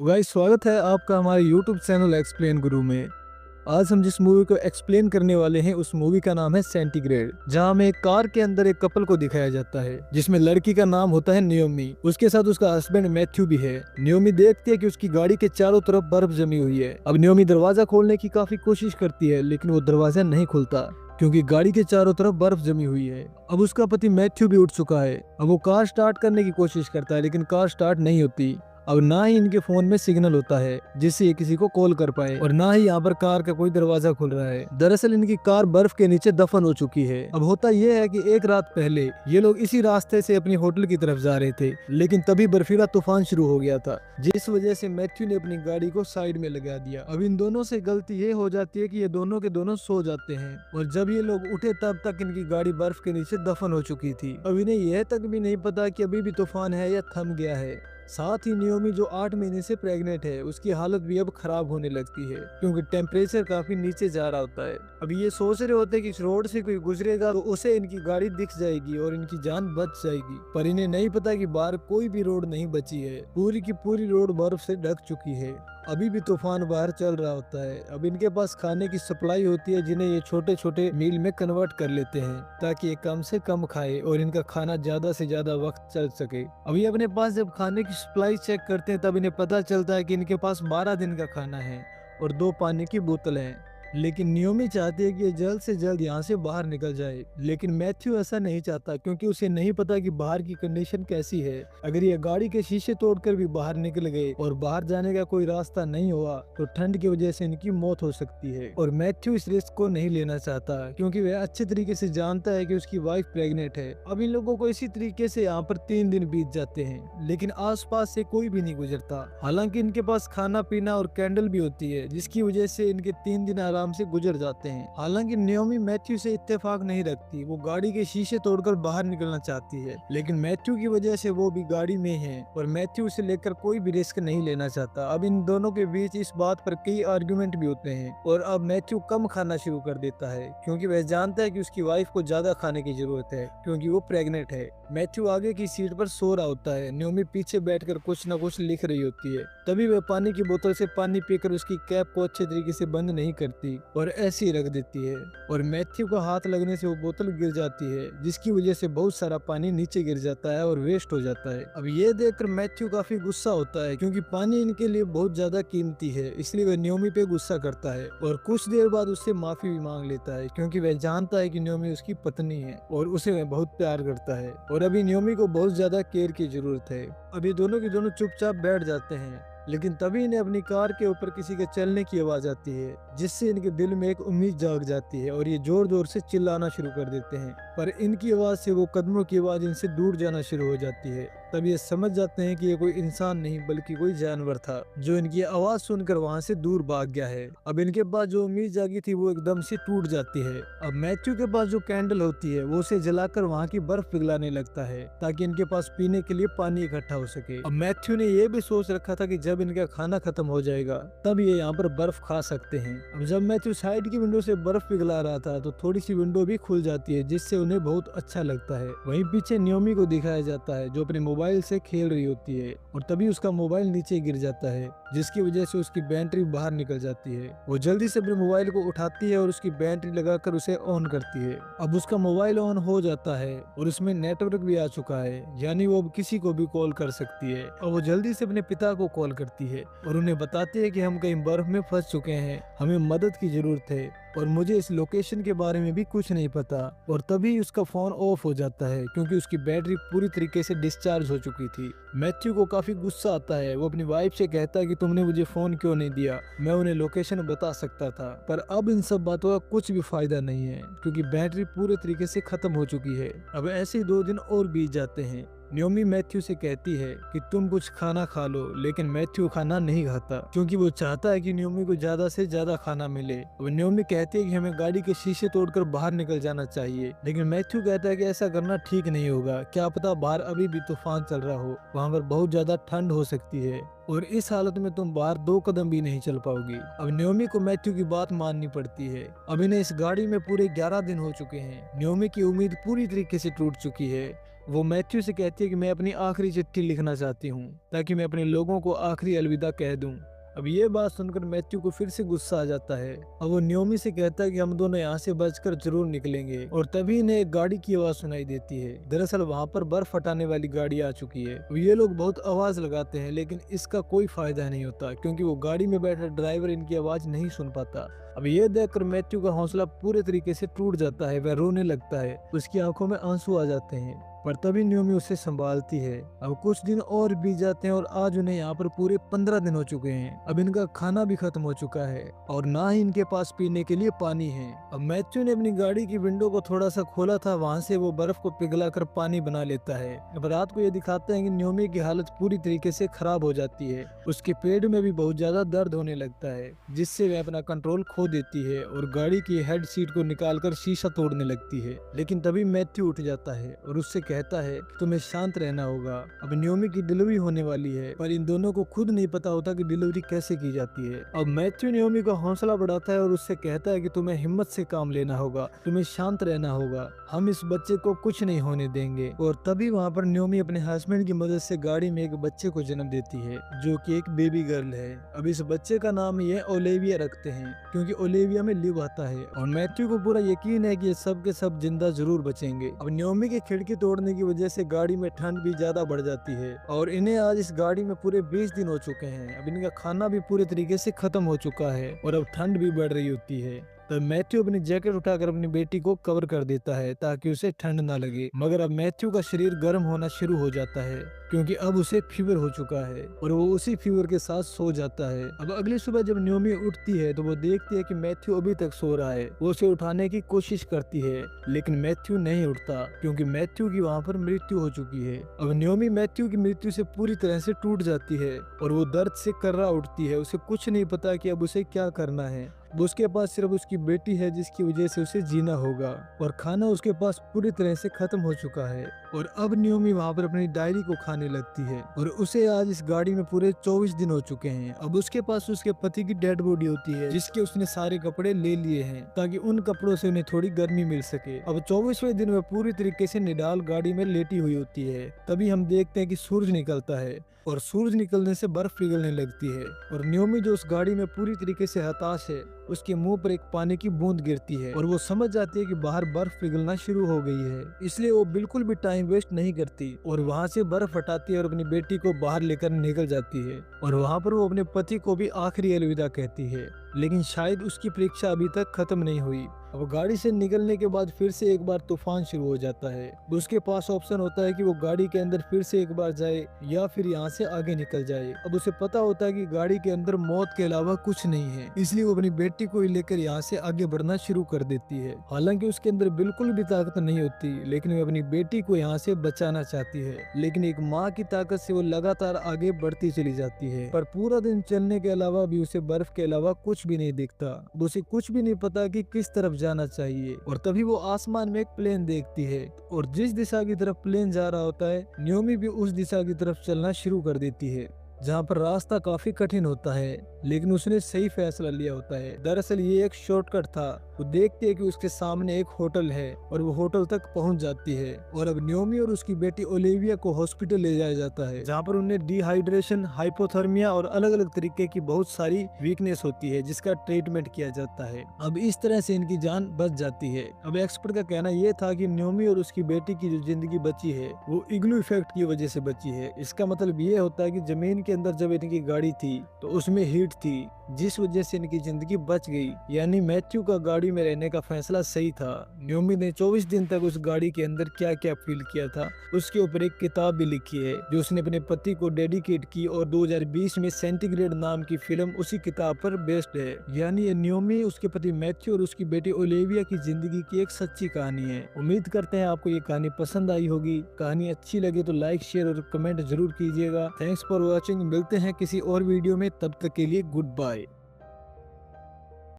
Guys, स्वागत है आपका हमारे YouTube चैनल एक्सप्लेन गुरु में। आज हम जिस मूवी को एक्सप्लेन करने वाले हैं उस मूवी का नाम है सेंटीग्रेड, जहां हमें एक कार के अंदर एक कपल को दिखाया जाता है जिसमें लड़की का नाम होता है नियोमी। उसके साथ उसका हस्बैंड मैथ्यू भी है। नियोमी देखती है कि उसकी गाड़ी के चारों तरफ बर्फ जमी हुई है। अब नियोमी दरवाजा खोलने की काफी कोशिश करती है, लेकिन वो दरवाजा नहीं खुलता क्योंकि गाड़ी के चारों तरफ बर्फ जमी हुई है। अब उसका पति मैथ्यू भी उठ चुका है। अब वो कार स्टार्ट करने की कोशिश करता है, लेकिन कार स्टार्ट नहीं होती। अब ना ही इनके फोन में सिग्नल होता है जिससे ये किसी को कॉल कर पाए, और ना ही यहाँ पर कार का कोई दरवाजा खुल रहा है। दरअसल इनकी कार बर्फ के नीचे दफन हो चुकी है। अब होता यह है कि एक रात पहले ये लोग इसी रास्ते से अपनी होटल की तरफ जा रहे थे, लेकिन तभी बर्फीला तूफान शुरू हो गया था, जिस वजह से मैथ्यू ने अपनी गाड़ी को साइड में लगा दिया। अब इन दोनों से गलती ये हो जाती है कि ये दोनों के दोनों सो जाते हैं, और जब ये लोग उठे तब तक इनकी गाड़ी बर्फ के नीचे दफन हो चुकी थी। अब इन्हें यह तक भी नहीं पता कि अभी भी तूफान है या थम गया है। साथ ही नियोमी जो 8 महीने से प्रेग्नेंट है, उसकी हालत भी अब खराब होने लगती है क्योंकि टेम्परेचर काफी नीचे जा रहा होता है। अब ये सोच रहे होते हैं कि इस रोड से कोई गुजरेगा तो उसे इनकी गाड़ी दिख जाएगी और इनकी जान बच जाएगी, पर इन्हें नहीं पता कि बाहर कोई भी रोड नहीं बची है। पूरी की पूरी रोड बर्फ से ढक चुकी है। अभी भी तूफान बाहर चल रहा होता है। अब इनके पास खाने की सप्लाई होती है जिन्हें ये छोटे छोटे मील में कन्वर्ट कर लेते हैं ताकि ये कम से कम खाए और इनका खाना ज्यादा से ज्यादा वक्त चल सके। अभी अपने पास जब खाने की सप्लाई चेक करते हैं तब इन्हें पता चलता है कि इनके पास 12 दिन का खाना है और 2 पानी की बोतल है। लेकिन नियोमी चाहती है कि ये जल्द से जल्द यहाँ से बाहर निकल जाए, लेकिन मैथ्यू ऐसा नहीं चाहता क्योंकि उसे नहीं पता कि बाहर की कंडीशन कैसी है। अगर ये गाड़ी के शीशे तोड़कर भी बाहर निकल गए और बाहर जाने का कोई रास्ता नहीं हुआ तो ठंड की वजह से इनकी मौत हो सकती है, और मैथ्यू इस रिस्क को नहीं लेना चाहता क्योंकि वह अच्छे तरीके से जानता है कि उसकी वाइफ प्रेग्नेंट है। अब इन लोगों को इसी तरीके से यहाँ पर 3 दिन बीत जाते हैं, लेकिन आसपास से कोई भी नहीं गुजरता। हालांकि इनके पास खाना पीना और कैंडल भी होती है, जिसकी वजह से इनके 3 दिन आराम से गुजर जाते हैं। हालांकि नियोमी मैथ्यू से इत्तेफाक नहीं रखती। वो गाड़ी के शीशे तोड़कर बाहर निकलना चाहती है, लेकिन मैथ्यू की वजह से वो भी गाड़ी में है और मैथ्यू उसे लेकर कोई भी रिस्क नहीं लेना चाहता। अब इन दोनों के बीच इस बात पर कई आर्गुमेंट भी होते हैं, और अब मैथ्यू कम खाना शुरू कर देता है क्योंकि वह जानता है कि उसकी वाइफ को ज्यादा खाने की जरूरत है क्योंकि वो प्रेग्नेंट है। मैथ्यू आगे की सीट पर सो रहा होता है। नियोमी पीछे बैठकर कुछ न कुछ लिख रही होती है। तभी वह पानी की बोतल से पानी पीकर उसकी कैप को अच्छे तरीके से बंद नहीं करती और ऐसे ही रख देती है, और मैथ्यू का हाथ लगने से वो बोतल गिर जाती है, जिसकी वजह से बहुत सारा पानी नीचे गिर जाता है और वेस्ट हो जाता है। अब ये देखकर मैथ्यू काफी गुस्सा होता है क्योंकि पानी इनके लिए बहुत ज्यादा कीमती है, इसलिए वह नियोमी पे गुस्सा करता है और कुछ देर बाद उससे माफी भी मांग लेता है क्योंकि वह जानता है कि नियोमी उसकी पत्नी है और उसे वह बहुत प्यार करता है और अभी नियोमी को बहुत ज्यादा केयर की जरूरत है। अभी दोनों के दोनों चुपचाप बैठ जाते हैं, लेकिन तभी इन्हें अपनी कार के ऊपर किसी के चलने की आवाज आती है, जिससे इनके दिल में एक उम्मीद जाग जाती है और ये जोर जोर से चिल्लाना शुरू कर देते हैं। पर इनकी आवाज से वो कदमों की आवाज इनसे दूर जाना शुरू हो जाती है। तब ये समझ जाते हैं कि ये कोई इंसान नहीं बल्कि कोई जानवर था जो इनकी आवाज सुनकर वहां से दूर भाग गया है। अब इनके पास जो उम्मीद जागी थी वो एकदम से टूट जाती है। अब मैथ्यू के पास जो कैंडल होती है वो उसे जलाकर वहाँ की बर्फ पिघलाने लगता है ताकि इनके पास पीने के लिए पानी इकट्ठा हो सके। अब मैथ्यू ने यह भी सोच रखा था कि जब इनका खाना खत्म हो जाएगा तब ये यहाँ पर बर्फ खा सकते हैं। अब जब मैथ्यू साइड की विंडो से बर्फ पिघला रहा था तो थोड़ी सी विंडो भी खुल जाती है, जिससे उन्हें बहुत अच्छा लगता है। वहीं पीछे नियोमी को दिखाया जाता है जो अपने मोबाइल से खेल रही होती है, और तभी उसका मोबाइल नीचे गिर जाता है जिसकी वजह से उसकी बैटरी बाहर निकल जाती है। वो जल्दी से अपने मोबाइल को उठाती है और उसकी बैटरी लगाकर उसे ऑन करती है। अब उसका मोबाइल ऑन हो जाता है और उसमें नेटवर्क भी आ चुका है, यानी वो अब किसी को भी कॉल कर सकती है। और वो जल्दी से अपने पिता को कॉल करती है और उन्हें बताती है कि हम कहीं बर्फ में फंस चुके हैं, हमें मदद की जरूरत है और मुझे इस लोकेशन के बारे में भी कुछ नहीं पता। और तभी उसका फोन ऑफ हो जाता है क्योंकि उसकी बैटरी पूरी तरीके से डिस्चार्ज हो चुकी थी। मैथ्यू को काफी गुस्सा आता है। वो अपनी वाइफ से कहता है कि तुमने मुझे फोन क्यों नहीं दिया, मैं उन्हें लोकेशन बता सकता था। पर अब इन सब बातों का कुछ भी फायदा नहीं है क्योंकि बैटरी पूरे तरीके से खत्म हो चुकी है। अब ऐसे ही 2 दिन और बीत जाते हैं। नियोमी मैथ्यू से कहती है कि तुम कुछ खाना खा लो, लेकिन मैथ्यू खाना नहीं खाता क्योंकि वो चाहता है कि नियोमी को ज्यादा से ज्यादा खाना मिले। अब नियोमी कहती है कि हमें गाड़ी के शीशे तोड़कर बाहर निकल जाना चाहिए, लेकिन मैथ्यू कहता है कि ऐसा करना ठीक नहीं होगा, क्या पता बाहर अभी भी तूफान चल रहा हो, वहाँ पर बहुत ज्यादा ठंड हो सकती है और इस हालत में तुम बाहर 2 कदम भी नहीं चल पाओगी। अब नियोमी को मैथ्यू की बात माननी पड़ती है। अब इन्हें इस गाड़ी में पूरे 11 दिन हो चुके हैं। नियोमी की उम्मीद पूरी तरीके से टूट चुकी है। वो मैथ्यू से कहती है कि मैं अपनी आखिरी चिट्ठी लिखना चाहती हूँ ताकि मैं अपने लोगों को आखिरी अलविदा कह दूं। अब ये बात सुनकर मैथ्यू को फिर से गुस्सा आ जाता है। अब वो न्योमी से कहता है कि हम दोनों यहाँ से बचकर जरूर निकलेंगे और तभी इन्हें एक गाड़ी की आवाज सुनाई देती है। दरअसल वहाँ पर बर्फ हटाने वाली गाड़ी आ चुकी है। अब ये लोग बहुत आवाज लगाते हैं लेकिन इसका कोई फायदा नहीं होता क्योंकि वो गाड़ी में बैठा ड्राइवर इनकी आवाज नहीं सुन पाता। अब ये देखकर मैथ्यू का हौसला पूरे तरीके से टूट जाता है, वह रोने लगता है, उसकी आंखों में आंसू आ जाते हैं। पर तभी न्योमी उसे संभालती है। अब कुछ दिन और बीत जाते हैं और आज उन्हें यहाँ पर पूरे 15 दिन हो चुके हैं। अब इनका खाना भी खत्म हो चुका है और ना ही इनके पास पीने के लिए पानी है। अब मैथ्यू ने अपनी गाड़ी की विंडो को थोड़ा सा खोला था, वहाँ से वो बर्फ को पिघलाकर पानी बना लेता है। अब रात को ये दिखाते हैं कि न्योमी की हालत पूरी तरीके से खराब हो जाती है, उसके पेट में भी बहुत ज्यादा दर्द होने लगता है जिससे वह अपना कंट्रोल खो देती है और गाड़ी की हेड सीट को निकालकर शीशा तोड़ने लगती है। लेकिन तभी मैथ्यू उठ जाता है और उससे कहता है तुम्हें शांत रहना होगा, अब न्योमी की डिलीवरी होने वाली है। पर इन दोनों को खुद नहीं पता होता कि डिलीवरी कैसे की जाती है। अब मैथ्यू न्योमी का हौसला बढ़ाता है और उससे कहता है कि तुम्हें हिम्मत से काम लेना होगा, तुम्हें शांत रहना होगा, हम इस बच्चे को कुछ नहीं होने देंगे। और तभी वहाँ पर न्योमी अपने हस्बैंड की मदद से गाड़ी में एक बच्चे को जन्म देती है जो कि एक बेबी गर्ल है। अब इस बच्चे का नाम ये ओलिविया रखते हैं क्योंकि ओलिविया में लिव आता है और मैथ्यू को पूरा यकीन है कि ये सब के सब जिंदा जरूर बचेंगे। अब न्योमी की खिड़की तोड़ने की वजह से गाड़ी में ठंड भी ज्यादा बढ़ जाती है और इन्हें आज इस गाड़ी में पूरे 20 दिन हो चुके हैं। अब इनका खाना भी पूरे तरीके से खत्म हो चुका है और अब ठंड भी बढ़ रही होती है। तब मैथ्यू अपनी जैकेट उठाकर अपनी बेटी को कवर कर देता है ताकि उसे ठंड ना लगे। मगर अब मैथ्यू का शरीर गर्म होना शुरू हो जाता है क्योंकि अब उसे फीवर हो चुका है और वो उसी फीवर के साथ सो जाता है। अब अगली सुबह जब न्योमी उठती है तो वो देखती है कि मैथ्यू अभी तक सो रहा है। वो उसे उठाने की कोशिश करती है लेकिन मैथ्यू नहीं उठता क्योंकि मैथ्यू की वहाँ पर मृत्यु हो चुकी है। अब न्योमी मैथ्यू की मृत्यु से पूरी तरह से टूट जाती है और वो दर्द से कर्रा उठती है। उसे कुछ नहीं पता कि अब उसे क्या करना है। उसके पास सिर्फ उसकी बेटी है जिसकी वजह से उसे जीना होगा और खाना उसके पास पूरी तरह से खत्म हो चुका है। और अब न्योमी वहाँ पर अपनी डायरी को खाने लगती है और उसे आज इस गाड़ी में पूरे 24 दिन हो चुके हैं। अब उसके पास उसके पति की डेड बॉडी होती है जिसके उसने सारे कपड़े ले लिए हैं ताकि उन कपड़ों से उन्हें थोड़ी गर्मी मिल सके। अब 24वें दिन में पूरी तरीके से निडाल गाड़ी में लेटी हुई होती है। तभी हम देखते हैं कि सूरज निकलता है और सूरज निकलने से बर्फ पिघलने लगती है और न्योमी जो उस गाड़ी में पूरी तरीके से हताश है, उसके मुंह पर एक पानी की बूंद गिरती है और वो समझ जाती है कि बाहर बर्फ पिघलना शुरू हो गई है। इसलिए वो बिल्कुल भी टाइम वेस्ट नहीं करती और वहाँ से बर्फ हटाती है और अपनी बेटी को बाहर लेकर निकल जाती है। और वहाँ पर वो अपने पति को भी आखिरी अलविदा कहती है। लेकिन शायद उसकी परीक्षा अभी तक खत्म नहीं हुई। अब गाड़ी से निकलने के बाद फिर से एक बार तूफान शुरू हो जाता है। उसके पास ऑप्शन होता है कि वो गाड़ी के अंदर फिर से एक बार जाए या फिर यहाँ से आगे निकल जाए। अब उसे पता होता है कि गाड़ी के अंदर मौत के अलावा कुछ नहीं है, इसलिए वो अपनी बेटी को लेकर यहाँ से आगे बढ़ना शुरू कर देती है। हालांकि उसके अंदर बिल्कुल भी ताकत नहीं होती लेकिन वो अपनी बेटी को यहाँ से बचाना चाहती है। लेकिन एक माँ की ताकत से वो लगातार आगे बढ़ती चली जाती है। पर पूरा दिन चलने के अलावा भी उसे बर्फ के अलावा कुछ भी नहीं दिखता। उसे कुछ भी नहीं पता कि किस तरफ जाना चाहिए। और तभी वो आसमान में एक प्लेन देखती है और जिस दिशा की तरफ प्लेन जा रहा होता है न्योमी भी उस दिशा की तरफ चलना शुरू कर देती है, जहाँ पर रास्ता काफी कठिन होता है लेकिन उसने सही फैसला लिया होता है। दरअसल ये एक शॉर्टकट था। वो देखती है कि उसके सामने एक होटल है और वो होटल तक पहुंच जाती है और अब न्योमी और उसकी बेटी ओलिविया को हॉस्पिटल ले जाया जाता है, जहाँ पर उन्हें डिहाइड्रेशन, हाइपोथर्मिया और अलग अलग तरीके की बहुत सारी वीकनेस होती है जिसका ट्रीटमेंट किया जाता है। अब इस तरह से इनकी जान बच जाती है। अब एक्सपर्ट का कहना यह था कि न्योमी और उसकी बेटी की जो जिंदगी बची है वो इग्लू इफेक्ट की वजह से बची है। इसका मतलब ये होता है कि जमीन के अंदर जब इनकी गाड़ी थी तो उसमें हीट थी जिस वजह से इनकी जिंदगी बच गई। यानी मैथ्यू का गाड़ी में रहने का फैसला सही था। न्योमी ने 24 दिन तक उस गाड़ी के अंदर क्या क्या फील किया था उसके ऊपर एक किताब भी लिखी है जो उसने अपने पति को डेडिकेट की और 2020 में सेंटीग्रेड नाम की फिल्म उसी किताब पर बेस्ड है। यानी ये न्योमी, उसके पति मैथ्यू और उसकी बेटी ओलिविया की जिंदगी की एक सच्ची कहानी है। उम्मीद करते हैं आपको ये कहानी पसंद आई होगी। कहानी अच्छी लगे तो लाइक, शेयर और कमेंट जरूर कीजिएगा। Thanks for watching. मिलते हैं किसी और वीडियो में, तब तक के लिए गुड बाय।